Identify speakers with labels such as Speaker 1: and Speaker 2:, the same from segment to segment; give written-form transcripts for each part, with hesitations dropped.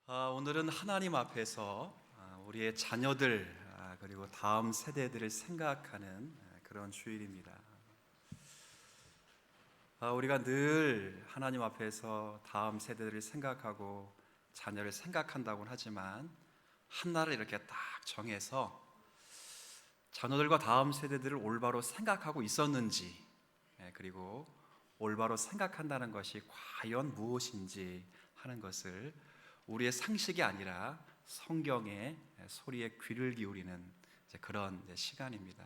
Speaker 1: 오늘은 하나님 앞에서 우리의 자녀들 그리고 다음 세대들을 생각하는 그런 주일입니다. 우리가 늘 하나님 앞에서 다음 세대들을 생각하고 자녀를 생각한다고는 하지만 한날을 이렇게 딱 정해서 자녀들과 다음 세대들을 올바로 생각하고 있었는지, 그리고 올바로 생각한다는 것이 과연 무엇인지 하는 것을 우리의 상식이 아니라 성경의 소리에 귀를 기울이는 그런 시간입니다.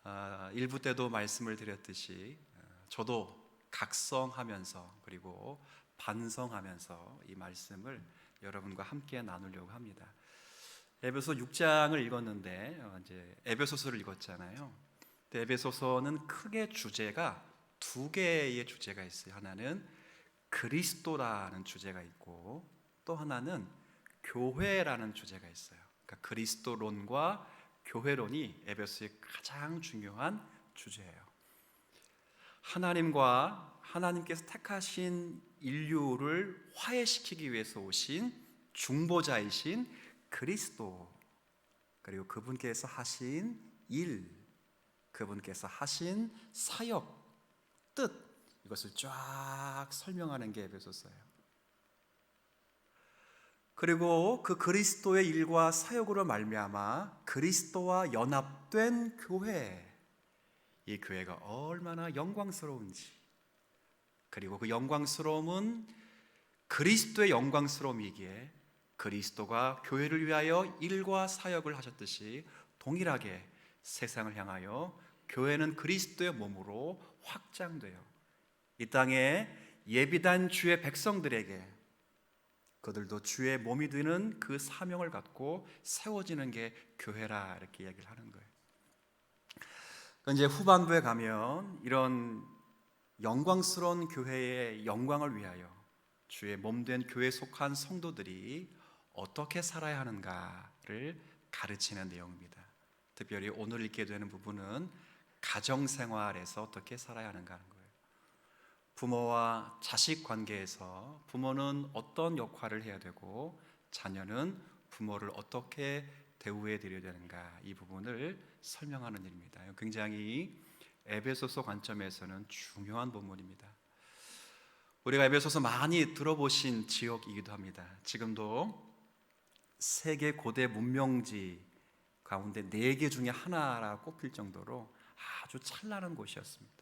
Speaker 1: 1부 때도 말씀을 드렸듯이 저도 각성하면서 그리고 반성하면서 이 말씀을 여러분과 함께 나누려고 합니다. 에베소 6장을 읽었는데 이제 에베소서를 읽었잖아요. 근데 에베소서는 크게 주제가 두 개의 주제가 있어요. 하나는 그리스도라는 주제가 있고 또 하나는 교회라는 주제가 있어요. 그러니까 그리스도론과 교회론이 에베소의 가장 중요한 주제예요. 하나님께서 택하신 인류를 화해시키기 위해서 오신 중보자이신 그리스도, 그리고 그분께서 하신 일, 그분께서 하신 사역, 뜻, 이것을 쫙 설명하는 게 에베소서예요. 그리고 그 그리스도의 일과 사역으로 말미암아 그리스도와 연합된 교회, 이 교회가 얼마나 영광스러운지, 그리고 그 영광스러움은 그리스도의 영광스러움이기에 그리스도가 교회를 위하여 일과 사역을 하셨듯이 동일하게 세상을 향하여 교회는 그리스도의 몸으로 확장돼요. 이 땅에 예비단 주의 백성들에게 그들도 주의 몸이 되는 그 사명을 갖고 세워지는 게 교회라, 이렇게 이야기를 하는 거예요. 이제 후반부에 가면 이런 영광스러운 교회의 영광을 위하여 주의 몸된 교회에 속한 성도들이 어떻게 살아야 하는가를 가르치는 내용입니다. 특별히 오늘 읽게 되는 부분은 가정생활에서 어떻게 살아야 하는가 하는 거예요. 부모와 자식 관계에서 부모는 어떤 역할을 해야 되고 자녀는 부모를 어떻게 대우해 드려야 되는가, 이 부분을 설명하는 일입니다. 굉장히 에베소서 관점에서는 중요한 본문입니다. 우리가 에베소서 많이 들어보신 지역이기도 합니다. 지금도 세계 고대 문명지 가운데 4개 중에 하나라 꼽힐 정도로 아주 찬란한 곳이었습니다.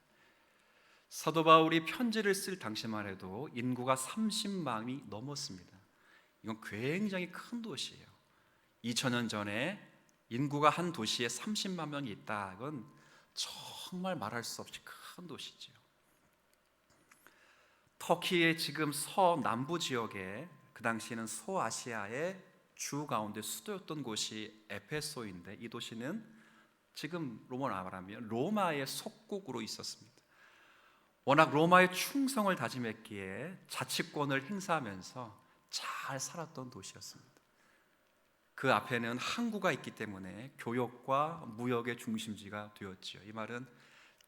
Speaker 1: 사도 바울이 편지를 쓸 당시만 해도 인구가 30만이 넘었습니다. 이건 굉장히 큰 도시예요. 2000년 전에 인구가 한 도시에 30만 명이 있다, 이건 정말 말할 수 없이 큰 도시죠. 터키의 지금 서남부 지역에 그 당시에는 소아시아의 주 가운데 수도였던 곳이 에페소인데, 이 도시는 지금 로마로 말하면 로마의 속국으로 있었습니다. 워낙 로마의 충성을 다짐했기에 자치권을 행사하면서 잘 살았던 도시였습니다. 그 앞에는 항구가 있기 때문에 교역과 무역의 중심지가 되었지요. 이 말은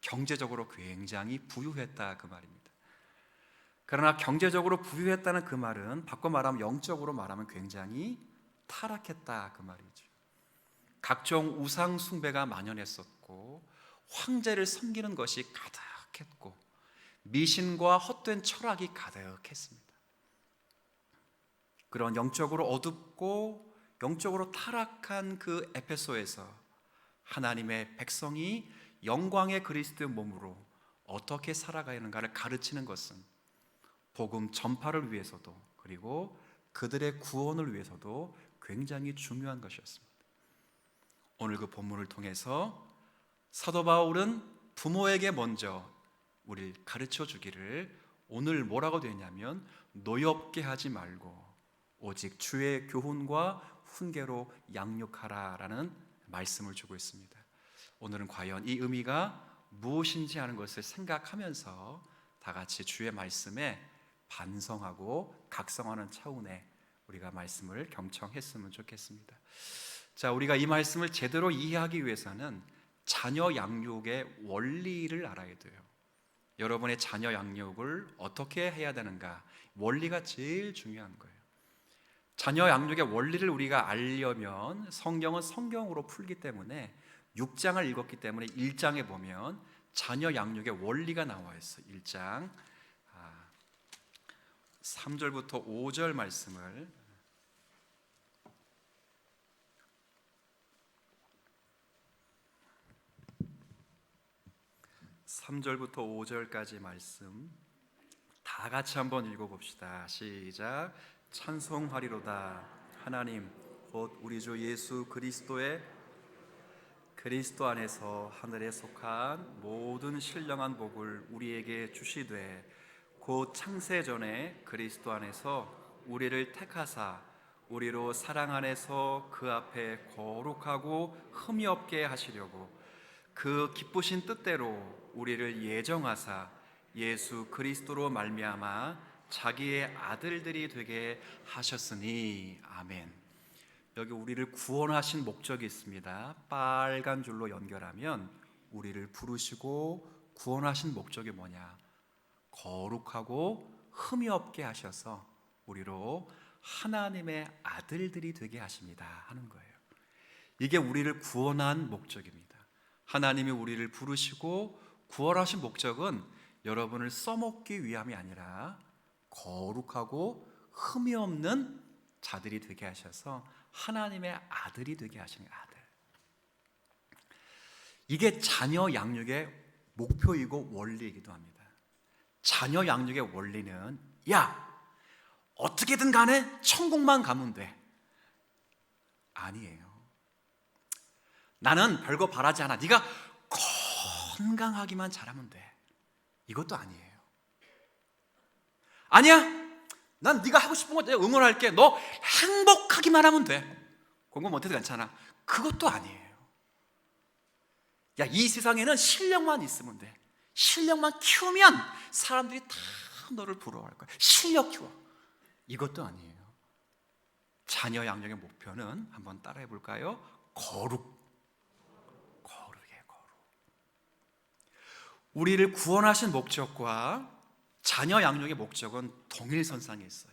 Speaker 1: 경제적으로 굉장히 부유했다, 그 말입니다. 그러나 경제적으로 부유했다는 그 말은 바꿔 말하면 영적으로 말하면 굉장히 타락했다, 그 말이죠. 각종 우상 숭배가 만연했었고 황제를 섬기는 것이 가득했고 미신과 헛된 철학이 가득했습니다. 그런 영적으로 어둡고 영적으로 타락한 그 에페소에서 하나님의 백성이 영광의 그리스도의 몸으로 어떻게 살아가야 하는가를 가르치는 것은 복음 전파를 위해서도 그리고 그들의 구원을 위해서도 굉장히 중요한 것이었습니다. 오늘 그 본문을 통해서 사도 바울은 부모에게 먼저 우리를 가르쳐 주기를, 오늘 뭐라고 되냐면 노엽게 하지 말고 오직 주의 교훈과 훈계로 양육하라라는 말씀을 주고 있습니다. 오늘은 과연 이 의미가 무엇인지 하는 것을 생각하면서 다 같이 주의 말씀에 반성하고 각성하는 차원에 우리가 말씀을 경청했으면 좋겠습니다. 자, 우리가 이 말씀을 제대로 이해하기 위해서는 자녀 양육의 원리를 알아야 돼요. 여러분의 자녀 양육을 어떻게 해야 되는가, 원리가 제일 중요한 거예요. 자녀 양육의 원리를 우리가 알려면 성경은 성경으로 풀기 때문에 6장을 읽었기 때문에 1장에 보면 자녀 양육의 원리가 나와 있어. 1장 3절부터 5절 말씀을 3절부터 5절까지 말씀 다 같이 한번 읽어봅시다. 시작. 찬송하리로다. 하나님 곧 우리 주 예수 그리스도 안에서 하늘에 속한 모든 신령한 복을 우리에게 주시되 곧 창세 전에 그리스도 안에서 우리를 택하사 우리로 사랑 안에서 그 앞에 거룩하고 흠이 없게 하시려고 그 기쁘신 뜻대로 우리를 예정하사 예수 그리스도로 말미암아 자기의 아들들이 되게 하셨으니. 아멘. 여기 우리를 구원하신 목적이 있습니다. 빨간 줄로 연결하면 우리를 부르시고 구원하신 목적이 뭐냐? 거룩하고 흠이 없게 하셔서 우리로 하나님의 아들들이 되게 하십니다 하는 거예요. 이게 우리를 구원한 목적입니다. 하나님이 우리를 부르시고 구원하신 목적은 여러분을 써먹기 위함이 아니라 거룩하고 흠이 없는 자들이 되게 하셔서 하나님의 아들이 되게 하시는 아들. 이게 자녀 양육의 목표이고 원리이기도 합니다. 자녀 양육의 원리는 야, 어떻게든 간에 천국만 가면 돼. 아니에요. 나는 별거 바라지 않아. 네가 건강하기만 잘하면 돼. 이것도 아니에요. 아니야, 난 네가 하고 싶은 거 내가 응원할게. 너 행복하기만 하면 돼. 공부 못해도 괜찮아. 그것도 아니에요. 야, 이 세상에는 실력만 있으면 돼. 실력만 키우면 사람들이 다 너를 부러워할 거야. 실력 키워. 이것도 아니에요. 자녀 양육의 목표는 한번 따라해 볼까요? 거룩이에요. 거룩. 우리를 구원하신 목적과 자녀 양육의 목적은 동일선상에 있어요.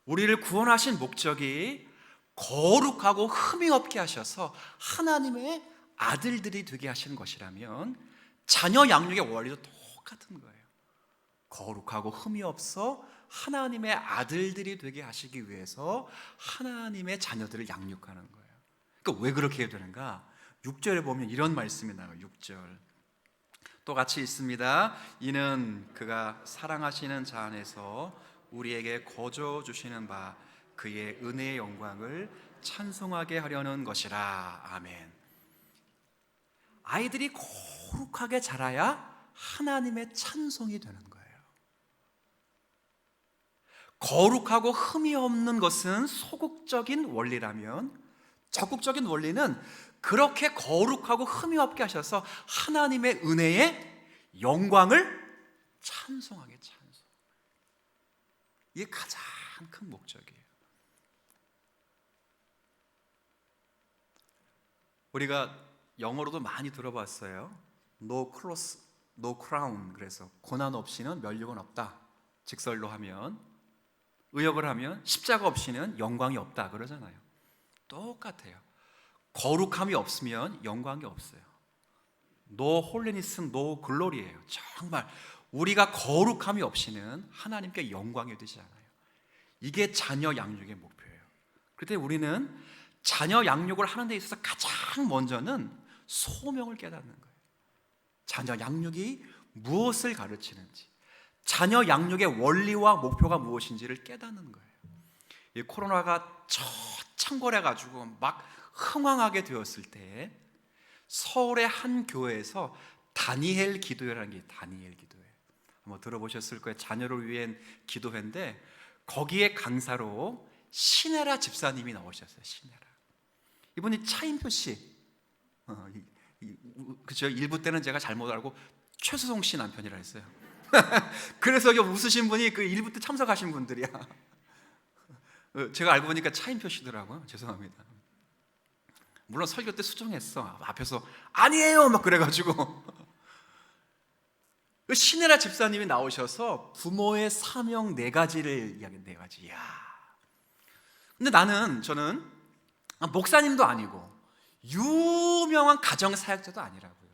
Speaker 1: 우리를 구원하신 목적이 거룩하고 흠이 없게 하셔서 하나님의 아들들이 되게 하시는 것이라면 자녀 양육의 원리도 똑같은 거예요. 거룩하고 흠이 없어 하나님의 아들들이 되게 하시기 위해서 하나님의 자녀들을 양육하는 거예요. 그러니까 왜 그렇게 해야 되는가? 6절에 보면 이런 말씀이 나와요. 6절 또 같이 있습니다. 이는 그가 사랑하시는 자 안에서 우리에게 거저 주시는 바 그의 은혜의 영광을 찬송하게 하려는 것이라. 아멘. 아이들이 거룩하게 자라야 하나님의 찬송이 되는 거예요. 거룩하고 흠이 없는 것은 소극적인 원리라면 적극적인 원리는 그렇게 거룩하고 흠이 없게 하셔서 하나님의 은혜의 영광을 찬송하게 찬송. 이게 가장 큰 목적이에요. 우리가 영어로도 많이 들어봤어요. No cross, no crown. 그래서 고난 없이는 면류관 없다. 직설로 하면, 의역을 하면 십자가 없이는 영광이 없다 그러잖아요. 똑같아요. 거룩함이 없으면 영광이 없어요. No holiness, no glory예요. 정말 우리가 거룩함이 없이는 하나님께 영광이 되지 않아요. 이게 자녀 양육의 목표예요. 그때 우리는 자녀 양육을 하는 데 있어서 가장 먼저는 소명을 깨닫는 거예요. 자녀 양육이 무엇을 가르치는지, 자녀 양육의 원리와 목표가 무엇인지를 깨닫는 거예요. 이 코로나가 창궐해가지고 막 흥황하게 되었을 때 서울의 한 교회에서 다니엘 기도회라는 게 다니엘 기도회 한번 들어보셨을 거예요. 자녀를 위한 기도회인데 거기에 강사로 신혜라 집사님이 나오셨어요. 신혜라 이분이 차인표 씨 그죠? 일부 때는 제가 잘못 알고 최수송 씨 남편이라 했어요. 그래서 여기 웃으신 분이 그 일부 때 참석하신 분들이야. 제가 알고 보니까 차인표 씨더라고요. 죄송합니다. 물론 설교 때 수정했어. 앞에서 아니에요 막 그래가지고 신혜라 집사님이 나오셔서 부모의 사명 4가지를 이야기. 4가지. 야, 근데 저는 목사님도 아니고 유명한 가정사역자도 아니라고요.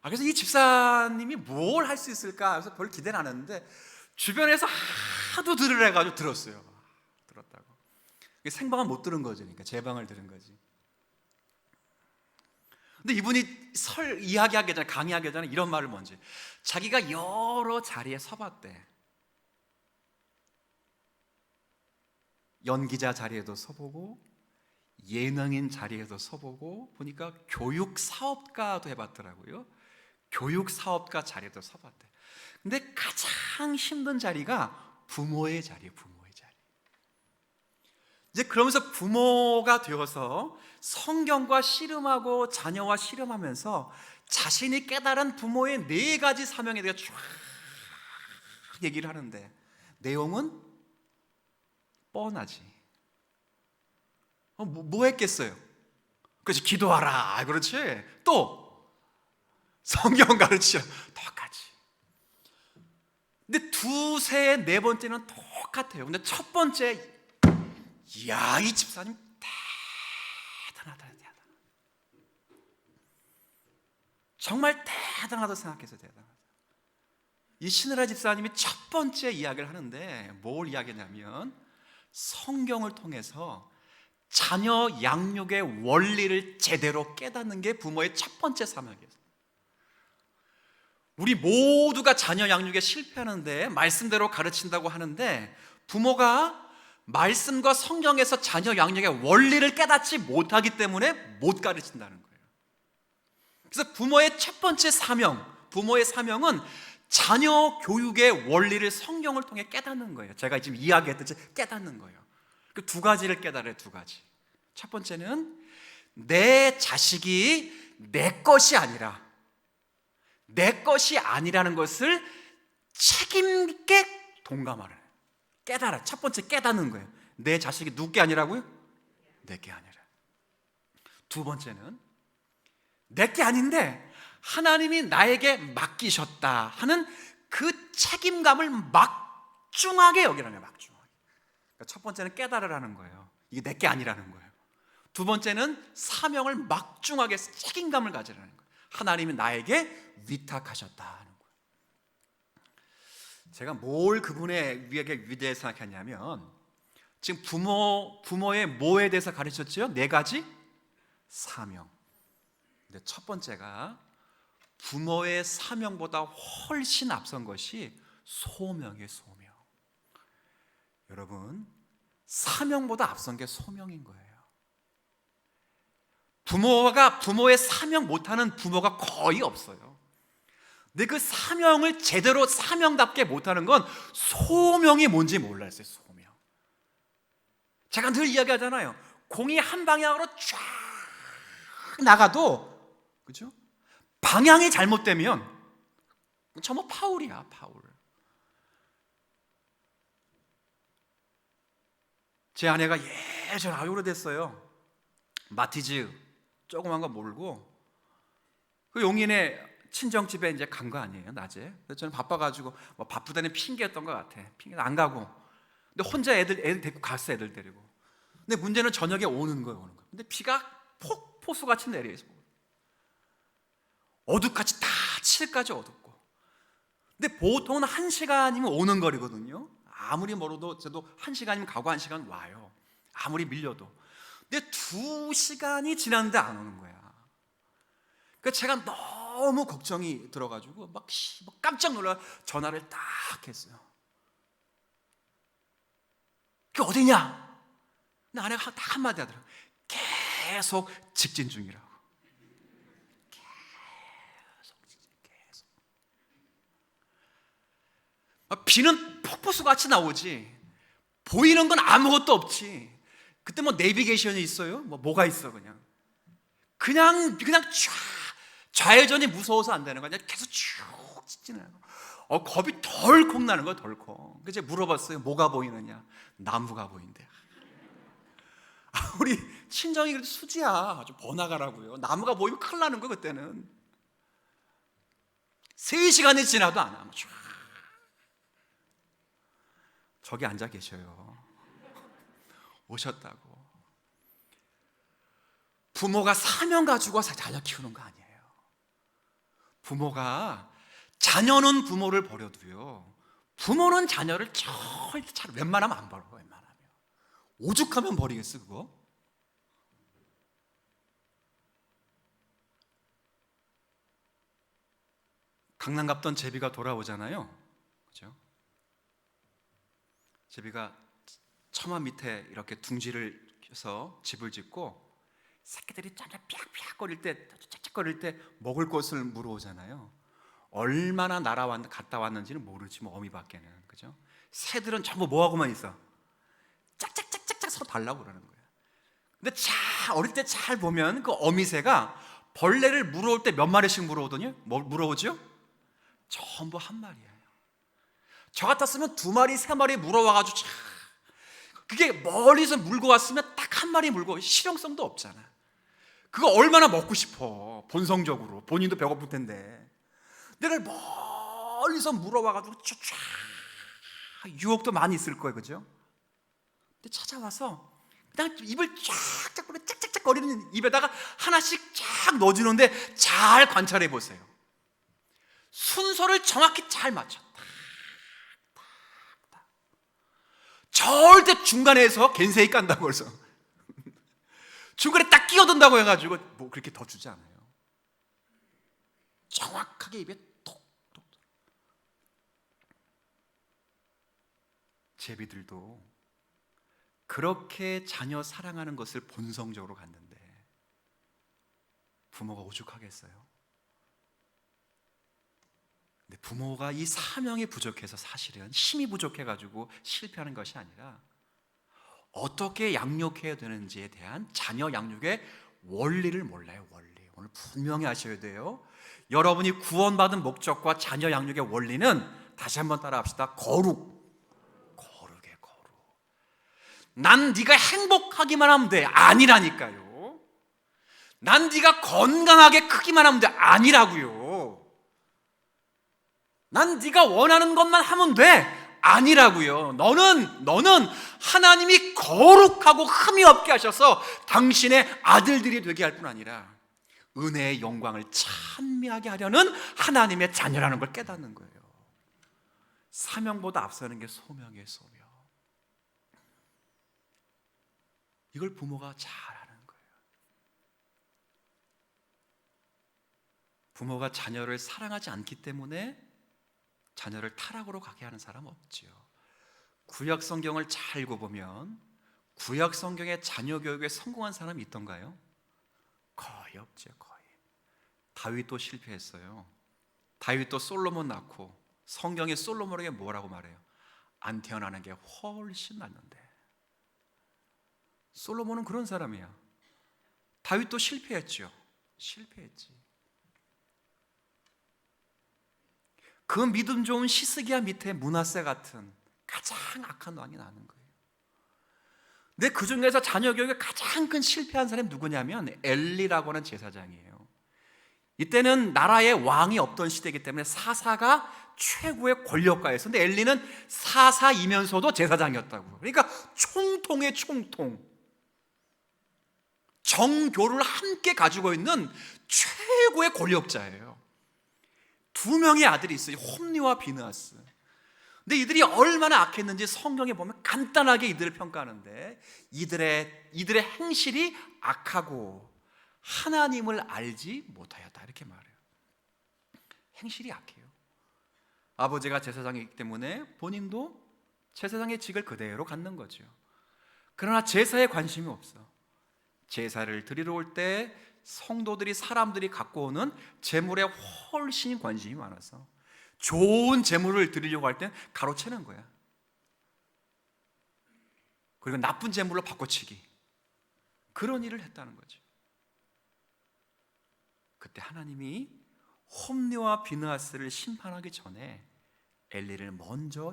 Speaker 1: 그래서 이 집사님이 뭘 할 수 있을까 해서 별 기대는 안 했는데 주변에서 하도 들으래가지고 들었어요. 들었다고. 생방은 못 들은 거죠. 그러니까 제 방을 들은 거지. 근데 이분이 이야기하기 전에, 강의하기 전에 이런 말을 먼저 해요. 자기가 여러 자리에 서봤대. 연기자 자리에도 서보고 예능인 자리에도 서보고 보니까 교육사업가도 해봤더라고요. 교육사업가 자리에도 서봤대. 근데 가장 힘든 자리가 부모의 자리예요. 부모의 자리. 이제 그러면서 부모가 되어서 성경과 씨름하고 자녀와 씨름하면서 자신이 깨달은 부모의 4가지 사명에 대해 쫙 얘기를 하는데 내용은 뻔하지. 뭐 했겠어요? 그렇지, 기도하라. 그렇지. 또 성경 가르치라. 똑같이. 근데 두세, 네 번째는 똑같아요. 근데 첫 번째, 이야, 이 집사님 대단하다. 정말 대단하다고 생각해서 대단하다. 이 신으라 집사님이 첫 번째 이야기를 하는데 뭘 이야기냐면 성경을 통해서 자녀 양육의 원리를 제대로 깨닫는 게 부모의 첫 번째 사명이에요. 우리 모두가 자녀 양육에 실패하는데 말씀대로 가르친다고 하는데 부모가 말씀과 성경에서 자녀 양육의 원리를 깨닫지 못하기 때문에 못 가르친다는 거예요. 그래서 부모의 첫 번째 사명, 부모의 사명은 자녀 교육의 원리를 성경을 통해 깨닫는 거예요. 제가 지금 이야기했듯이 깨닫는 거예요. 그 2가지를 깨달아요. 2가지. 첫 번째는 내 자식이 내 것이 아니라는 것을 책임 있게 동감하라. 깨달아. 첫 번째 깨닫는 거예요. 내 자식이 누구 게 아니라고요? 내 게 아니라. 2번째는 내 게 아닌데 하나님이 나에게 맡기셨다 하는 그 책임감을 막중하게 여기라는 거예요. 막중하게. 그러니까 첫 번째는 깨달으라는 거예요. 이게 내 게 아니라는 거예요. 2번째는 사명을 막중하게 책임감을 가지라는 거예요. 하나님이 나에게 위탁하셨다 하는 거예요. 제가 뭘 그분에게 위대해 생각했냐면 지금 부모의 뭐에 대해서 가르쳤죠? 4가지 사명. 근데 첫 번째가 부모의 사명보다 훨씬 앞선 것이 소명이에요. 소명. 여러분, 사명보다 앞선 게 소명인 거예요. 부모의 사명 못하는 부모가 거의 없어요. 근데 그 사명을 제대로 사명답게 못하는 건 소명이 뭔지 몰라요. 소명. 제가 늘 이야기하잖아요. 공이 한 방향으로 쫙 나가도, 그죠? 방향이 잘못되면 저 파울이야, 파울. 제 아내가 예전에 오래됐어요. 마티즈 조그만 거 몰고 그 용인에 친정집에 이제 간 거 아니에요, 낮에. 그래서 저는 바빠가지고 바쁘다는 핑계였던 것 같아. 핑계 안 가고. 근데 혼자 애들 데리고 갔어, 애들 데리고. 근데 문제는 저녁에 오는 거예요. 근데 비가 폭포수같이 내려요. 어둑같이 다 7까지 어둡고. 근데 보통은 1시간이면 오는 거리거든요. 아무리 멀어도 저도 1시간이면 가고 1시간 와요. 아무리 밀려도. 근데 2시간이 지났는데 안 오는 거야. 그러니까 제가 너무 걱정이 들어가지고 막 깜짝 놀라 전화를 딱 했어요. 그게 어디냐? 근데 아내가 딱 한마디 하더라고요. 계속 직진 중이라고. 계속. 비는 폭포수같이 나오지 보이는 건 아무것도 없지. 그때 내비게이션이 있어요? 뭐가 있어? 그냥 좌회전이 무서워서 안 되는 거야. 계속 쭉 직진해요. 겁이 덜컥 나는 거야, 덜컥. 그래서 물어봤어요. 뭐가 보이느냐? 나무가 보인대. 우리 친정이 그래도 수지야. 좀 번화가라고요. 나무가 보이면 큰일 나는 거야, 그때는. 3시간이 지나도 안 와. 저기 앉아 계셔요. 오셨다고. 부모가 사명 가지고 자녀 키우는 거 아니에요. 부모가, 자녀는 부모를 버려도요, 부모는 자녀를 절대 잘 웬만하면 안 버려. 웬만하면 오죽하면 버리겠어 그거? 강남 갔던 제비가 돌아오잖아요, 그죠? 제비가 처마 밑에 이렇게 둥지를 켜서 집을 짓고 새끼들이 쫙쫙 삐약삐약거릴 때, 짝짝거릴 때 먹을 것을 물어오잖아요. 얼마나 갔다 왔는지는 모르지 뭐, 어미밖에는, 그죠? 새들은 전부 뭐하고만 있어? 짝짝짝짝짝 서로 달라고 그러는 거예요. 근데 어릴 때 잘 보면 그 어미새가 벌레를 물어올 때 몇 마리씩 물어오더니 뭘 물어오죠? 전부 한 마리예요. 저 같았으면 2마리, 3마리 물어와가지고 그게 멀리서 물고 왔으면 딱 한 마리 물고, 실용성도 없잖아. 그거 얼마나 먹고 싶어, 본성적으로. 본인도 배고플 텐데. 내가 멀리서 물어와가지고 쫙, 유혹도 많이 있을 거예요, 그죠? 근데 찾아와서 그냥 입을 쫙쫙 거리는 입에다가 하나씩 쫙 넣어주는데, 잘 관찰해 보세요. 순서를 정확히 잘 맞췄다. 절대 중간에서 겐세이 깐다고 해서 중간에 딱 끼어든다고 해가지고 뭐 그렇게 더 주지 않아요. 정확하게 입에 톡톡. 제비들도 그렇게 자녀 사랑하는 것을 본성적으로 갖는데 부모가 오죽하겠어요? 근데 부모가 이 사명이 부족해서, 사실은 힘이 부족해가지고 실패하는 것이 아니라 어떻게 양육해야 되는지에 대한 자녀 양육의 원리를 몰라요. 원리. 오늘 분명히 아셔야 돼요. 여러분이 구원받은 목적과 자녀 양육의 원리는, 다시 한번 따라합시다. 거룩. 거룩의 거룩. 난 네가 행복하기만 하면 돼. 아니라니까요. 난 네가 건강하게 크기만 하면 돼. 아니라고요. 난 네가 원하는 것만 하면 돼. 아니라고요. 너는 하나님이 거룩하고 흠이 없게 하셔서 당신의 아들들이 되게 할 뿐 아니라 은혜의 영광을 찬미하게 하려는 하나님의 자녀라는 걸 깨닫는 거예요. 사명보다 앞서는 게 소명이에요. 소명. 이걸 부모가 잘 아는 거예요. 부모가 자녀를 사랑하지 않기 때문에 자녀를 타락으로 가게 하는 사람 없지요. 구약 성경을 잘 읽어보면 구약 성경의 자녀 교육에 성공한 사람이 있던가요? 거의 없죠. 거의. 다윗도 실패했어요. 다윗도 솔로몬 낳고, 성경이 솔로몬에게 뭐라고 말해요? 안 태어나는 게 훨씬 낫는데. 솔로몬은 그런 사람이야. 다윗도 실패했죠. 실패했지. 그 믿음 좋은 시스기야 밑에 므낫세 같은 가장 악한 왕이 나는 거예요. 근데 그 중에서 자녀 교육에 가장 큰 실패한 사람이 누구냐면 엘리라고 하는 제사장이에요. 이때는 나라에 왕이 없던 시대이기 때문에 사사가 최고의 권력가였어. 근데 엘리는 사사이면서도 제사장이었다고. 그러니까 총통의 총통, 정교를 함께 가지고 있는 최고의 권력자예요. 2명의 아들이 있어요. 홈리와 비느하스. 근데 이들이 얼마나 악했는지 성경에 보면 간단하게 이들을 평가하는데, 이들의 행실이 악하고 하나님을 알지 못하였다, 이렇게 말해요. 행실이 악해요. 아버지가 제사장이기 때문에 본인도 제사장의 직을 그대로 갖는 거죠. 그러나 제사에 관심이 없어. 제사를 드리러 올 때 성도들이, 사람들이 갖고 오는 제물에 훨씬 관심이 많아서 좋은 제물을 드리려고 할 때 가로채는 거야. 그리고 나쁜 제물로 바꿔치기, 그런 일을 했다는 거죠. 그때 하나님이 홈리와 비느하스를 심판하기 전에 엘리를 먼저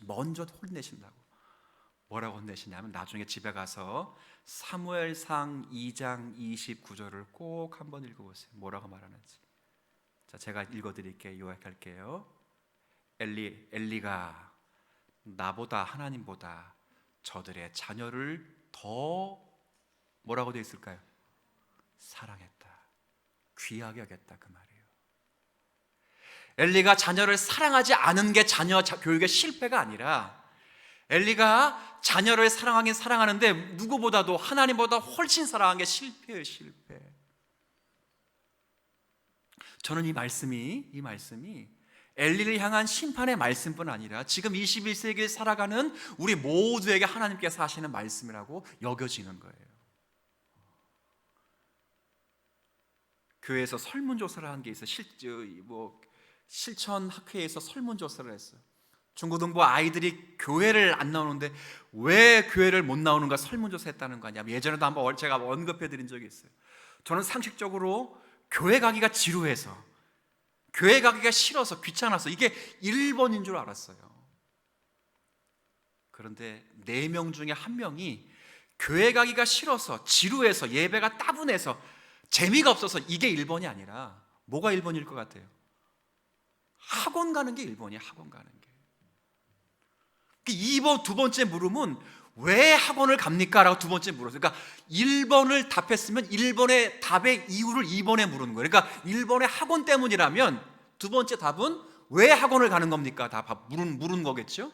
Speaker 1: 먼저 혼내신다고. 뭐라고 혼내시냐면, 나중에 집에 가서 사무엘상 2장 29절을 꼭 한번 읽어보세요. 뭐라고 말하는지. 자, 제가 읽어드릴게요. 요약할게요. 엘리가 나보다, 하나님보다 저들의 자녀를 더 더 뭐라고 되어 있을까요? 사랑했다, 귀하게 여겼다, 그 말이에요. 엘리가 자녀를 사랑하지 않은 게 자녀 교육의 실패가 아니라, 엘리가 자녀를 사랑하긴 사랑하는데 누구보다도 하나님보다 훨씬 사랑한 게 실패예요, 실패. 저는 이 말씀이 엘리를 향한 심판의 말씀뿐 아니라 지금 21세기에 살아가는 우리 모두에게 하나님께서 하시는 말씀이라고 여겨지는 거예요. 교회에서 설문조사를 한 게 있어요. 실천학회에서 설문조사를 했어요. 중고등부 아이들이 교회를 안 나오는데 왜 교회를 못 나오는가 설문조사 했다는 거 아니야. 예전에도 한번 제가 언급해 드린 적이 있어요. 저는 상식적으로 교회 가기가 지루해서, 교회 가기가 싫어서, 귀찮아서 이게 1번인 줄 알았어요. 그런데 4명 중에 1명이 교회 가기가 싫어서, 지루해서, 예배가 따분해서, 재미가 없어서 이게 1번이 아니라 뭐가 1번일 것 같아요? 학원 가는 게 1번이에요. 학원 가는 게. 2번, 두 번째 물음은 왜 학원을 갑니까? 라고 두 번째 물었어요. 그러니까 1번을 답했으면 1번의 답의 이유를 2번에 물은 거예요. 그러니까 1번의 학원 때문이라면 두 번째 답은 왜 학원을 가는 겁니까? 다 물은 거겠죠?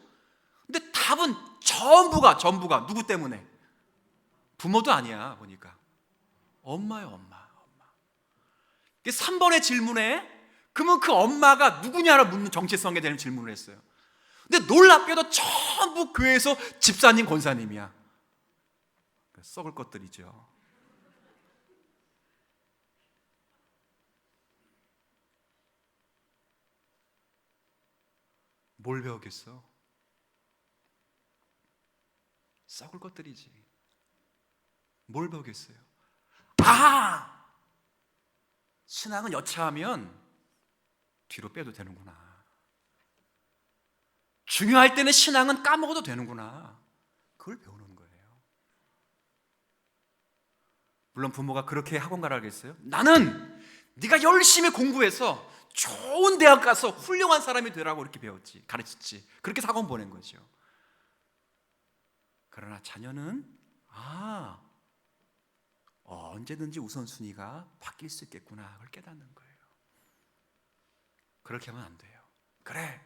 Speaker 1: 근데 답은 전부가 누구 때문에? 부모도 아니야, 보니까. 엄마요, 엄마. 3번의 질문에 그러면 그 엄마가 누구냐를 묻는 정체성에 대한 질문을 했어요. 근데 놀랍게도 전부 교회에서 집사님, 권사님이야. 썩을 것들이죠. 뭘 배우겠어? 썩을 것들이지. 뭘 배우겠어요? 신앙은 여차하면 뒤로 빼도 되는구나. 중요할 때는 신앙은 까먹어도 되는구나. 그걸 배우는 거예요. 물론 부모가 그렇게 학원 가라 그랬어요. 나는 네가 열심히 공부해서 좋은 대학 가서 훌륭한 사람이 되라고 이렇게 배웠지, 가르쳤지. 그렇게 학원 보낸 거죠. 그러나 자녀는 언제든지 우선순위가 바뀔 수 있겠구나, 그걸 깨닫는 거예요. 그렇게 하면 안 돼요. 그래,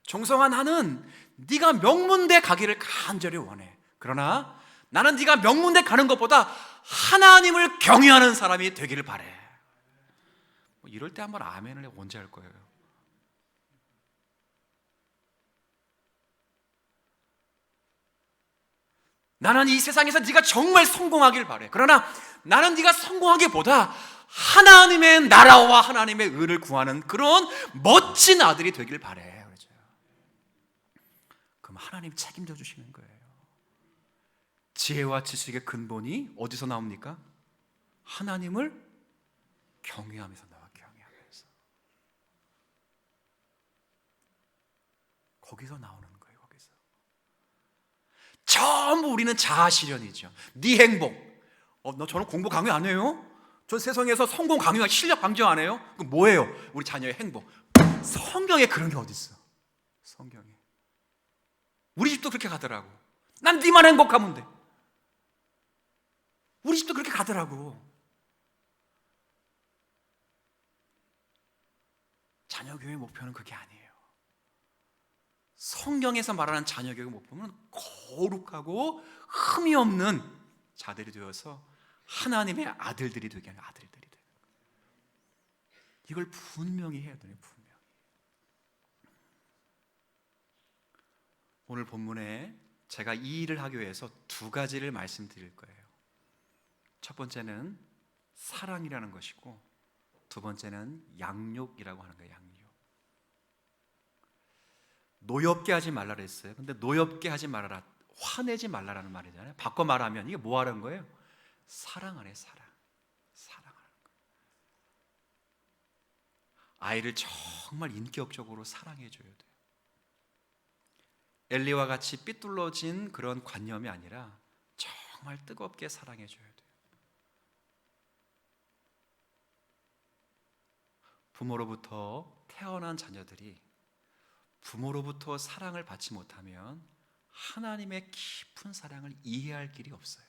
Speaker 1: 종성아, 나는 네가 명문대 가기를 간절히 원해. 그러나 나는 네가 명문대 가는 것보다 하나님을 경외하는 사람이 되기를 바래. 이럴 때 한번 아멘을 언제 할 거예요? 나는 이 세상에서 네가 정말 성공하길 바래. 그러나 나는 네가 성공하기보다 하나님의 나라와 하나님의 의를 구하는 그런 멋진 아들이 되길 바래. 그렇죠? 그럼 하나님 책임져 주시는 거예요. 지혜와 지식의 근본이 어디서 나옵니까? 하나님을 경외하면서 나와. 경외하면서. 거기서 나오는 거예요. 거기서. 전부 우리는 자아실현이죠. 네 행복. 저는 공부 강요 안 해요. 저 세상에서 성공 강요, 실력 방정 안 해요. 그럼 뭐예요? 우리 자녀의 행복. 성경에 그런 게 어디 있어? 성경에. 우리 집도 그렇게 가더라고. 난 네만 행복하면 돼. 우리 집도 그렇게 가더라고. 자녀 교육의 목표는 그게 아니에요. 성경에서 말하는 자녀 교육의 목표는 거룩하고 흠이 없는 자들이 되어서 하나님의 아들들이 되게 하는 아들들이 되는 거예요. 이걸 분명히 해야 돼요. 분명히. 오늘 본문에 제가 이 일을 하기 위해서 2가지를 말씀드릴 거예요. 첫 번째는 사랑이라는 것이고, 두 번째는 양육이라고 하는 거예요. 양육. 노엽게 하지 말라 그랬어요. 근데 노엽게 하지 말아라, 화내지 말라라는 말이잖아요. 바꿔 말하면 이게 뭐 하는 거예요? 사랑하네, 사랑. 사랑하는 거예요. 아이를 정말 인격적으로 사랑해 줘야 돼요. 엘리와 같이 삐뚤어진 그런 관념이 아니라 정말 뜨겁게 사랑해 줘야 돼요. 부모로부터 태어난 자녀들이 부모로부터 사랑을 받지 못하면 하나님의 깊은 사랑을 이해할 길이 없어요.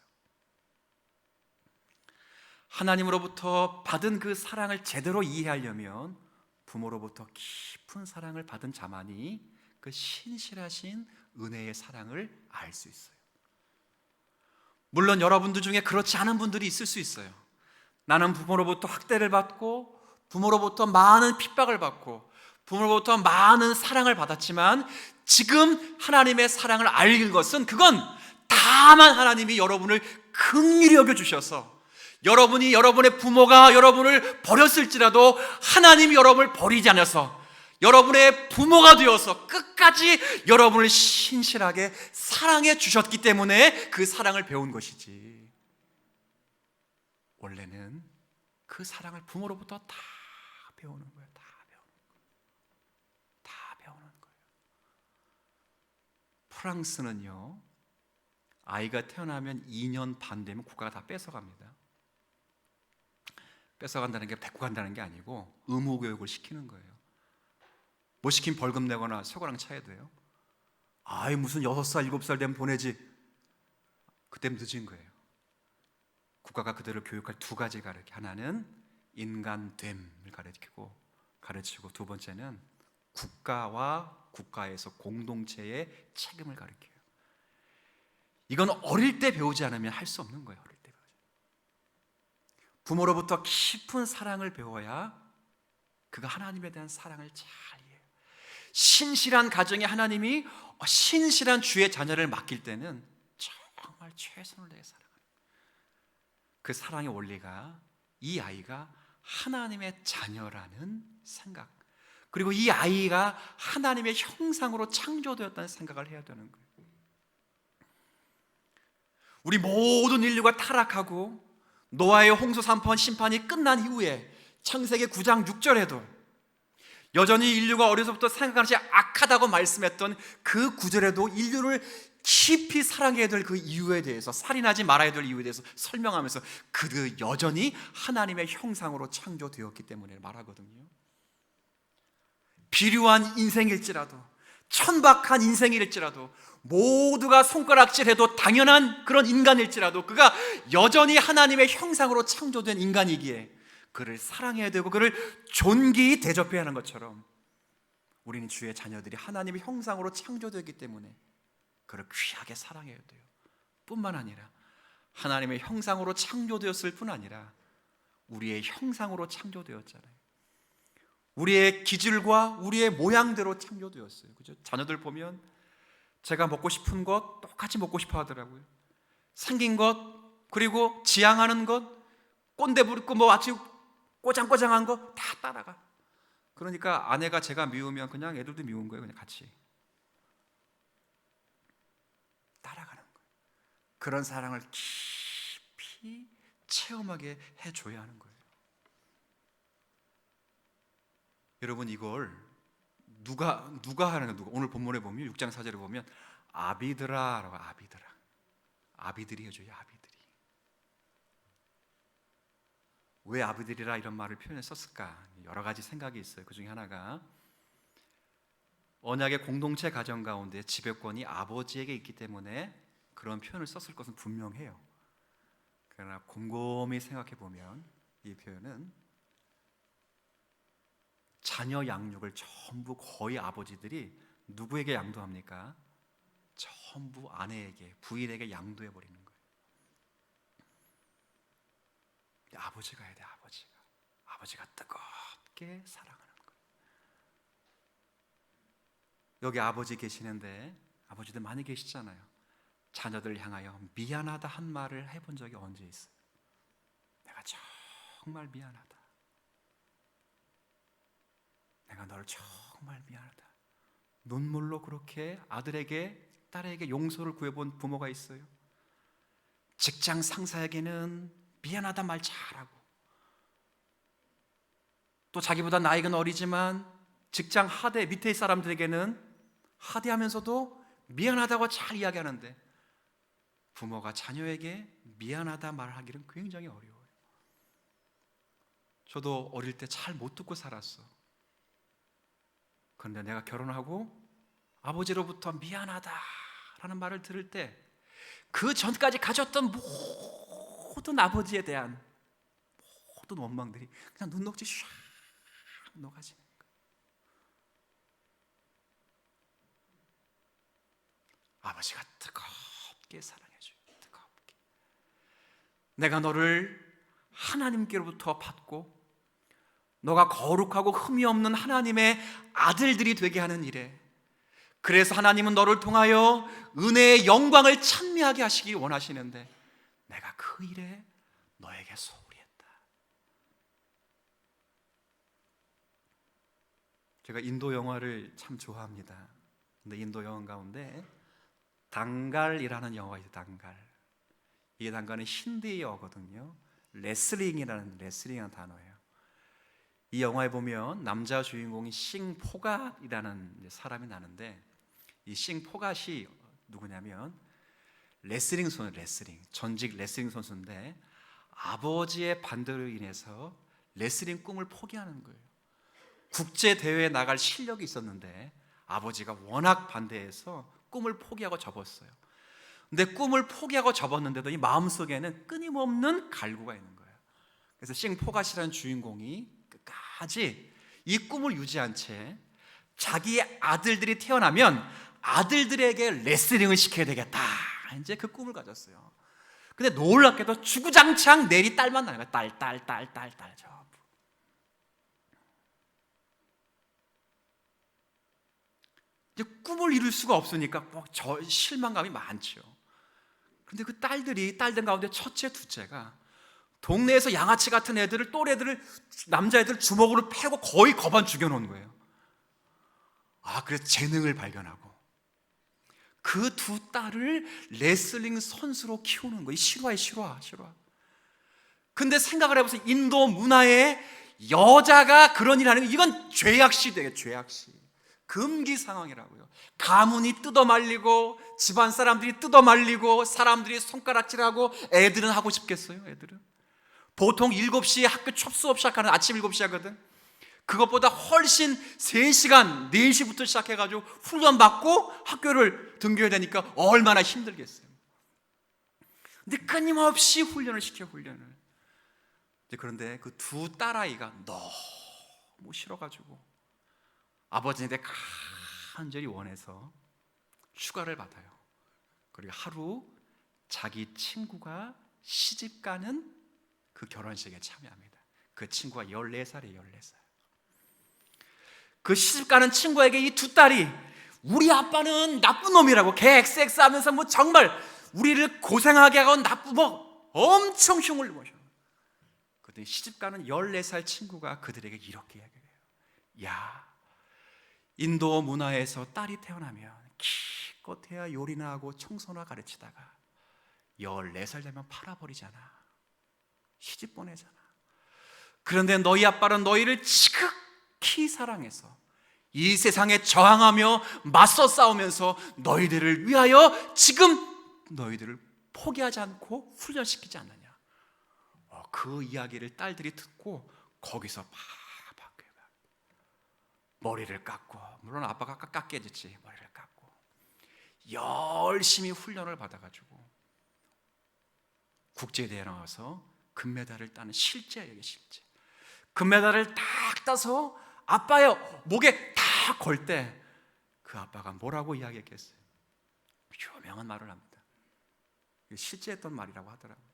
Speaker 1: 하나님으로부터 받은 그 사랑을 제대로 이해하려면 부모로부터 깊은 사랑을 받은 자만이 그 신실하신 은혜의 사랑을 알 수 있어요. 물론 여러분들 중에 그렇지 않은 분들이 있을 수 있어요. 나는 부모로부터 학대를 받고 부모로부터 많은 핍박을 받고 부모로부터 많은 사랑을 받았지만 지금 하나님의 사랑을 알는 것은 그건 다만 하나님이 여러분을 긍휼히 여겨주셔서 여러분이 여러분의 부모가 여러분을 버렸을지라도 하나님이 여러분을 버리지 않아서 여러분의 부모가 되어서 끝까지 여러분을 신실하게 사랑해 주셨기 때문에 그 사랑을 배운 것이지, 원래는 그 사랑을 부모로부터 다 배우는 거예요. 다 배우는 거예요. 프랑스는요, 아이가 태어나면 2년 반 되면 국가가 다 뺏어갑니다. 뺏어간다는 게 데리고 간다는 게 아니고 의무교육을 시키는 거예요. 못 시키면 벌금 내거나 쇠고랑 차야 돼요. 아이 무슨 6살 7살 되면 보내지. 그때면 늦은 거예요. 국가가 그들을 교육할 두 가지가 가르쳐. 하나는 인간됨을 가르치고 두 번째는 국가와 국가에서 공동체의 책임을 가르쳐요. 이건 어릴 때 배우지 않으면 할 수 없는 거예요. 어릴 때 배우지. 부모로부터 깊은 사랑을 배워야 그가 하나님에 대한 사랑을 잘 이해해요. 신실한 가정에 하나님이 신실한 주의 자녀를 맡길 때는 정말 최선을 다해 사랑해요. 그 사랑의 원리가 이 아이가 하나님의 자녀라는 생각, 그리고 이 아이가 하나님의 형상으로 창조되었다는 생각을 해야 되는 거예요. 우리 모든 인류가 타락하고 노아의 홍수 심판이 끝난 이후에 창세기 9장 6절에도 여전히 인류가 어려서부터 생각하지 악하다고 말씀했던 그 구절에도 인류를 깊이 사랑해야 될 그 이유에 대해서, 살인하지 말아야 될 이유에 대해서 설명하면서 그들 여전히 하나님의 형상으로 창조되었기 때문에 말하거든요. 비류한 인생일지라도, 천박한 인생일지라도, 모두가 손가락질해도 당연한 그런 인간일지라도 그가 여전히 하나님의 형상으로 창조된 인간이기에 그를 사랑해야 되고 그를 존귀히 대접해야 하는 것처럼 우리는 주의 자녀들이 하나님의 형상으로 창조되었기 때문에 그를 귀하게 사랑해야 돼요. 뿐만 아니라 하나님의 형상으로 창조되었을 뿐 아니라 우리의 형상으로 창조되었잖아요. 우리의 기질과 우리의 모양대로 창조되었어요. 그죠? 자녀들 보면 제가 먹고 싶은 것 똑같이 먹고 싶어 하더라고요. 생긴 것, 그리고 지향하는 것, 꼰대 부르고 뭐 아주 꼬장꼬장한 거 다 따라가. 그러니까 아내가 제가 미우면 그냥 애들도 미운 거예요. 그냥 같이 따라가는 거예요. 그런 사랑을 깊이 체험하게 해줘야 하는 거예요. 여러분, 이걸 누가 하는 거예요? 오늘 본문에 보면 6장 4절에 보면 아비들아라고, 아비들이 해줘요. 아비들이. 왜 아비들이라 이런 말을 표현해 썼을까? 여러 가지 생각이 있어요. 그 중에 하나가 언약의 공동체 가정 가운데 지배권이 아버지에게 있기 때문에 그런 표현을 썼을 것은 분명해요. 그러나 곰곰이 생각해 보면 이 표현은 자녀 양육을 전부 거의 아버지들이 누구에게 양도합니까? 전부 아내에게, 부인에게 양도해 버리는 거예요. 아버지가 해야 돼. 아버지가 뜨겁게 사랑하는 거예요. 여기 아버지 계시는데 아버지들 많이 계시잖아요. 자녀들을 향하여 미안하다 한 말을 해본 적이 언제 있어요? 내가 정말 미안하다. 내가 너를 정말 미안하다. 눈물로 그렇게 아들에게, 딸에게 용서를 구해본 부모가 있어요. 직장 상사에게는 미안하다 말 잘하고, 또 자기보다 나이가 어리지만 직장 하대 밑에 사람들에게는 하대하면서도 미안하다고 잘 이야기하는데 부모가 자녀에게 미안하다 말하기는 굉장히 어려워요. 저도 어릴 때 잘 못 듣고 살았어. 그런데 내가 결혼하고 아버지로부터 미안하다라고 라는 말을 들을 때 그 전까지 가졌던 모든 아버지에 대한 모든 원망들이 그냥 눈녹듯이 샥 녹아지는 거예요. 아버지가 뜨겁게 사랑해줘요. 뜨겁게. 내가 너를 하나님께로부터 받고 너가 거룩하고 흠이 없는 하나님의 아들들이 되게 하는 일에, 그래서 하나님은 너를 통하여 은혜의 영광을 찬미하게 하시기 원하시는데 내가 그 일에 너에게 소홀히 했다. 제가 인도 영화를 참 좋아합니다. 근데 인도 영화 가운데 당갈이라는 영화가 있어요. 당갈. 이 단가는 힌디어거든요. 레슬링이라는 단어예요. 이 영화에 보면 남자 주인공이 싱포갓이라는 사람이 나는데, 이 싱포갓이 누구냐면 레슬링 전직 레슬링 선수인데 아버지의 반대로 인해서 레슬링 꿈을 포기하는 거예요. 국제 대회에 나갈 실력이 있었는데 아버지가 워낙 반대해서 꿈을 포기하고 접었어요. 근데 꿈을 포기하고 접었는데도 이 마음속에는 끊임없는 갈구가 있는 거예요. 그래서 싱포갓이라는 주인공이 끝까지 이 꿈을 유지한 채 자기의 아들들이 태어나면 아들들에게 레슬링을 시켜야 되겠다, 이제 그 꿈을 가졌어요. 근데 놀랍게도 주구장창 내리 딸만 나는 거예요. 딸 전부. 이제 꿈을 이룰 수가 없으니까 뭐 실망감이 많죠. 근데 그 딸들 가운데 첫째, 둘째가 동네에서 양아치 같은 애들을, 또래들을, 남자애들 주먹으로 패고 거의 거반 죽여놓은 거예요. 그래서 재능을 발견하고 그 두 딸을 레슬링 선수로 키우는 거예요. 실화. 근데 생각을 해보세요. 인도 문화에 여자가 그런 일을 하는 거, 이건 죄악시대예요. 죄악시. 금기 상황이라고요. 가문이 뜯어말리고 집안 사람들이 뜯어말리고 사람들이 손가락질하고, 애들은 하고 싶겠어요? 애들은 보통 7시에 학교 수업 시작하는, 아침 7시 하거든. 그것보다 훨씬 3시간 4시부터 시작해가지고 훈련받고 학교를 등교해야 되니까 얼마나 힘들겠어요. 근데 끊임없이 훈련을 시켜. 그런데 그 두 딸아이가 너무 싫어가지고 아버지한테 간절히 원해서 휴가를 받아요. 그리고 하루 자기 친구가 시집가는 그 결혼식에 참여합니다. 그 친구가 14살이에요. 14살. 그 시집가는 친구에게 이 두 딸이 우리 아빠는 나쁜 놈이라고 걔 XX 하면서 뭐 정말 우리를 고생하게 하고 엄청 흉을 보셔. 그런데 시집가는 14살 친구가 그들에게 이렇게 이야기해요. 야, 인도 문화에서 딸이 태어나면 기껏해야 요리나 하고 청소나 가르치다가 14살 되면 팔아버리잖아. 시집 보내잖아. 그런데 너희 아빠는 너희를 지극히 사랑해서 이 세상에 저항하며 맞서 싸우면서 너희들을 위하여 지금 너희들을 포기하지 않고 훈련시키지 않느냐. 그 이야기를 딸들이 듣고 거기서 막 머리를 깎고, 물론 아빠가 깎게 해줬지, 머리를 깎고 열심히 훈련을 받아가지고 국제대회에 나와서 금메달을 따는 실제예요. 실제 금메달을 딱 따서 아빠의 목에 딱 걸 때 그 아빠가 뭐라고 이야기했겠어요? 유명한 말을 합니다. 실제 했던 말이라고 하더라고요.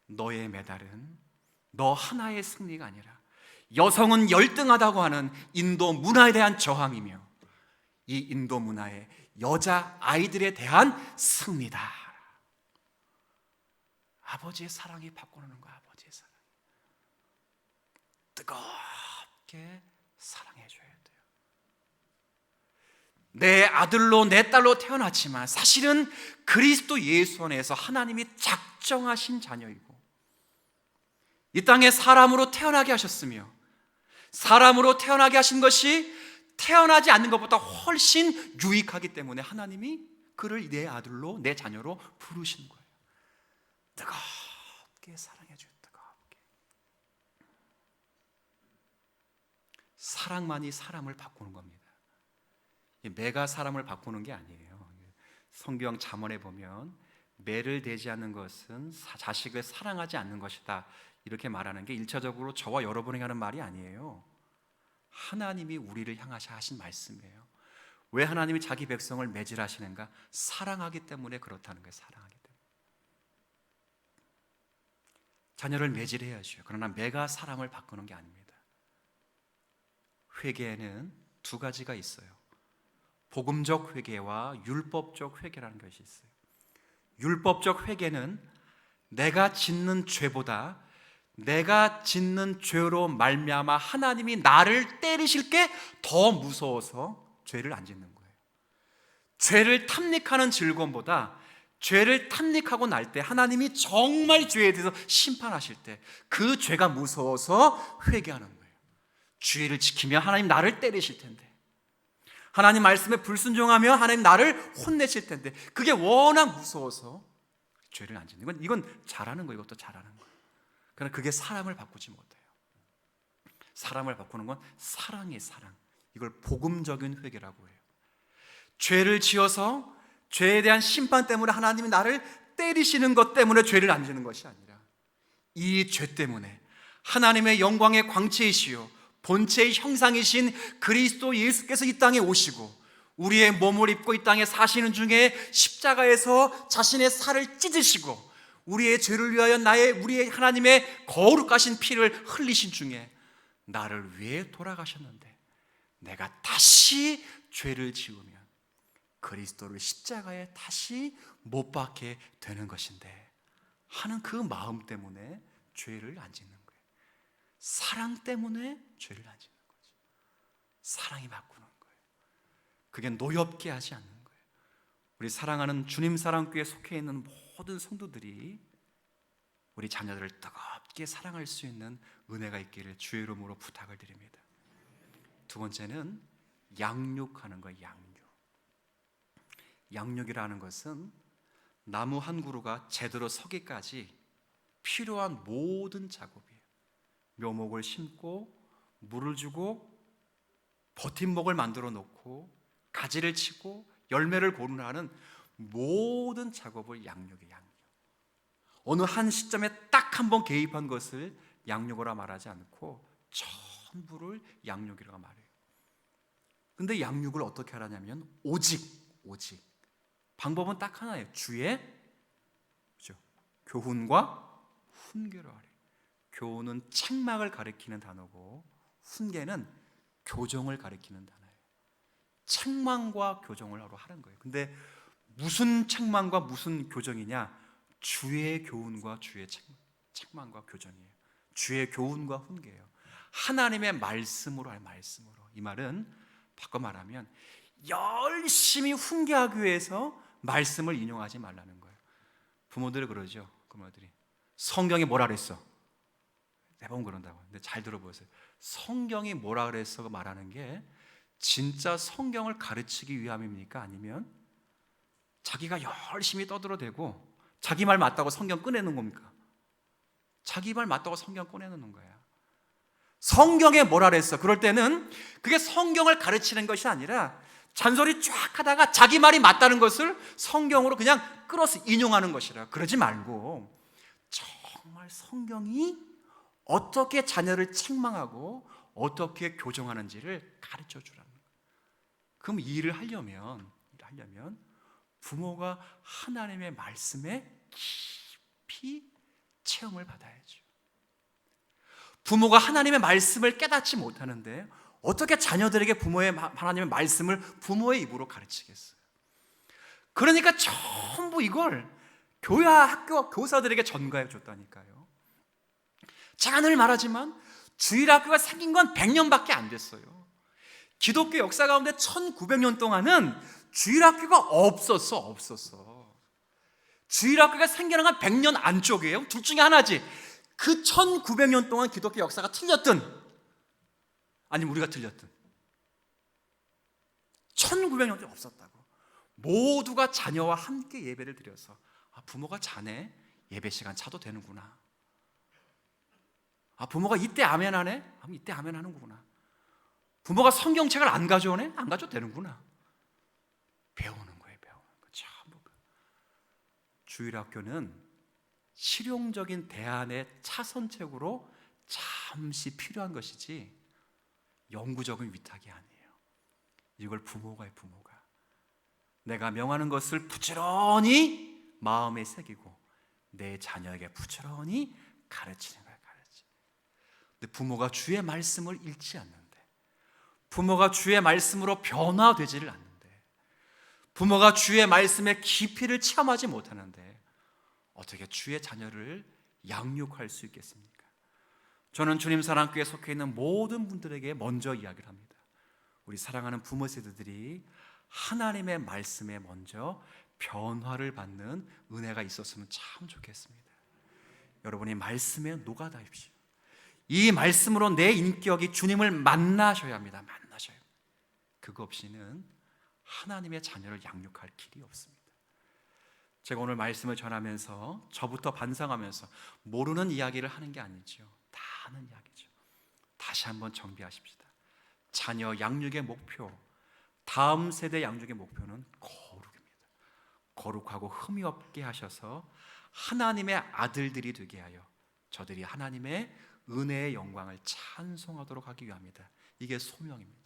Speaker 1: 너의 메달은 너 하나의 승리가 아니라 여성은 열등하다고 하는 인도 문화에 대한 저항이며 이 인도 문화의 여자 아이들에 대한 승리다. 아버지의 사랑이 바꿔놓는 거야. 아버지의 사랑. 뜨겁게 사랑해줘야 돼요. 내 아들로 내 딸로 태어났지만 사실은 그리스도 예수 안에서 하나님이 작정하신 자녀이고 이 땅에 사람으로 태어나게 하셨으며 사람으로 태어나게 하신 것이 태어나지 않는 것보다 훨씬 유익하기 때문에 하나님이 그를 내 아들로 내 자녀로 부르신 거예요. 뜨겁게 사랑해줘요. 뜨겁게. 사랑만이 사람을 바꾸는 겁니다. 매가 사람을 바꾸는 게 아니에요. 성경 잠언에 보면 매를 대지 않는 것은 자식을 사랑하지 않는 것이다, 이렇게 말하는 게 1차적으로 저와 여러분에게 하는 말이 아니에요. 하나님이 우리를 향하셔 하신 말씀이에요. 왜 하나님이 자기 백성을 매질하시는가? 사랑하기 때문에 그렇다는 거예요. 사랑하기 때문에. 자녀를 매질해야죠. 그러나 매가 사람을 바꾸는 게 아닙니다. 회개에는 두 가지가 있어요. 복음적 회개와 율법적 회개라는 것이 있어요. 율법적 회개는 내가 짓는 죄보다 내가 짓는 죄로 말미암아 하나님이 나를 때리실 게 더 무서워서 죄를 안 짓는 거예요. 죄를 탐닉하는 즐거움보다 죄를 탐닉하고 날 때 하나님이 정말 죄에 대해서 심판하실 때 그 죄가 무서워서 회개하는 거예요. 죄를 지키면 하나님 나를 때리실 텐데, 하나님 말씀에 불순종하며 하나님 나를 혼내실 텐데, 그게 워낙 무서워서 죄를 안 짓는 건, 이건 잘하는 거예요. 이것도 잘하는 거예요. 그러나 그게 사람을 바꾸지 못해요. 사람을 바꾸는 건 사랑이에요. 사랑. 이걸 복음적인 회개라고 해요. 죄를 지어서 죄에 대한 심판 때문에 하나님이 나를 때리시는 것 때문에 죄를 안 지는 것이 아니라, 이 죄 때문에 하나님의 영광의 광채이시요 본체의 형상이신 그리스도 예수께서 이 땅에 오시고 우리의 몸을 입고 이 땅에 사시는 중에 십자가에서 자신의 살을 찢으시고 우리의 죄를 위하여 우리의 하나님의 거룩하신 피를 흘리신 중에 나를 위해 돌아가셨는데, 내가 다시 죄를 지으면 그리스도를 십자가에 다시 못 박게 되는 것인데 하는 그 마음 때문에 죄를 안 짓는 거예요. 사랑 때문에 죄를 안 짓는 거죠. 사랑이 바꾸는 거예요. 그게 노엽게 하지 않는 거예요. 우리 사랑하는 주님 사랑교회에 속해 있는 모든 성도들이 우리 자녀들을 뜨겁게 사랑할 수 있는 은혜가 있기를 주의 이름으로 부탁을 드립니다. 두 번째는 양육하는 거예요. 양육이라는 것은 나무 한 그루가 제대로 서기까지 필요한 모든 작업이에요. 묘목을 심고 물을 주고 버팀목을 만들어 놓고 가지를 치고 열매를 고르는 모든 작업을 양육이에요. 어느 한 시점에 딱 한 번 개입한 것을 양육이라 말하지 않고 전부를 양육이라고 말해요. 근데 양육을 어떻게 하라냐면 오직 방법은 딱 하나예요. 주의 교훈과 훈계로 하래. 교훈은 책망을 가리키는 단어고 훈계는 교정을 가리키는 단어예요. 책망과 교정을 하는 거예요. 근데 무슨 책망과 무슨 교정이냐? 주의 교훈과 주의 책망과 교정이에요. 주의 교훈과 훈계예요. 하나님의 말씀으로 할 말씀으로. 이 말은 바꿔 말하면 열심히 훈계하기 위해서 말씀을 인용하지 말라는 거예요. 부모들이 그러죠. 부모들이 성경이 뭐라 그랬어? 매번 그런다고. 근데 잘 들어보세요. 성경이 뭐라 그랬어 말하는 게 진짜 성경을 가르치기 위함입니까? 아니면 자기가 열심히 떠들어대고 자기 말 맞다고 성경 꺼내는 겁니까? 자기 말 맞다고 성경 꺼내는 거야. 성경에 뭐라 그랬어? 그럴 때는 그게 성경을 가르치는 것이 아니라 잔소리 쫙 하다가 자기 말이 맞다는 것을 성경으로 그냥 끌어서 인용하는 것이라. 그러지 말고 정말 성경이 어떻게 자녀를 책망하고 어떻게 교정하는지를 가르쳐 주라는 거예요. 그럼 이 일을 하려면 부모가 하나님의 말씀에 깊이 체험을 받아야죠. 부모가 하나님의 말씀을 깨닫지 못하는데 어떻게 자녀들에게 하나님의 말씀을 부모의 입으로 가르치겠어요? 그러니까 전부 이걸 교회 학교 교사들에게 전가해 줬다니까요. 제가 늘 말하지만 주일학교가 생긴 건 100년밖에 안 됐어요. 기독교 역사 가운데 1900년 동안은 주일학교가 없었어. 주일학교가 생겨난 건 100년 안쪽이에요. 둘 중에 하나지. 그 1900년 동안 기독교 역사가 틀렸든 아니면 우리가 틀렸든 1900년 동안 없었다고. 모두가 자녀와 함께 예배를 드려서 부모가 자네 예배 시간 차도 되는구나. 부모가 이때 아멘 하네? 이때 아멘 하는 거구나. 부모가 성경책을 안 가져오네? 안 가져도 되는구나. 배우는 거예요. 전부 주일학교는 실용적인 대안의 차선책으로 잠시 필요한 것이지 영구적인 위탁이 아니에요. 이걸 부모가 해요. 부모가 내가 명하는 것을 부지런히 마음에 새기고 내 자녀에게 부지런히 가르치는 거예요. 근데 부모가 주의 말씀을 읽지 않는데, 부모가 주의 말씀으로 변화되지를 않는데, 부모가 주의 말씀의 깊이를 체험하지 못하는데 어떻게 주의 자녀를 양육할 수 있겠습니까? 저는 주님 사랑교회에 속해 있는 모든 분들에게 먼저 이야기를 합니다. 우리 사랑하는 부모 세대들이 하나님의 말씀에 먼저 변화를 받는 은혜가 있었으면 참 좋겠습니다. 여러분이 말씀에 녹아다십시오. 이 말씀으로 내 인격이 주님을 만나셔야 합니다. 만나셔야 합니다. 그거 없이는 하나님의 자녀를 양육할 길이 없습니다. 제가 오늘 말씀을 전하면서 저부터 반성하면서 모르는 이야기를 하는 게 아니죠. 다 아는 이야기죠. 다시 한번 정비하십시다. 자녀 양육의 목표, 다음 세대 양육의 목표는 거룩입니다. 거룩하고 흠이 없게 하셔서 하나님의 아들들이 되게 하여 저들이 하나님의 은혜의 영광을 찬송하도록 하기 위함이다. 이게 소명입니다.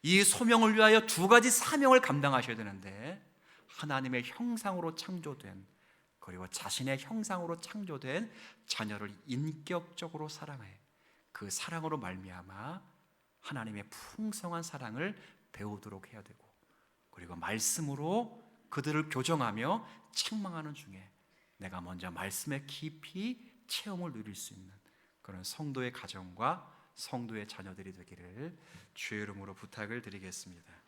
Speaker 1: 이 소명을 위하여 두 가지 사명을 감당하셔야 되는데, 하나님의 형상으로 창조된, 그리고 자신의 형상으로 창조된 자녀를 인격적으로 사랑해 그 사랑으로 말미암아 하나님의 풍성한 사랑을 배우도록 해야 되고, 그리고 말씀으로 그들을 교정하며 책망하는 중에 내가 먼저 말씀의 깊이 체험을 누릴 수 있는 그런 성도의 가정과 성도의 자녀들이 되기를 주의 이름으로 부탁을 드리겠습니다.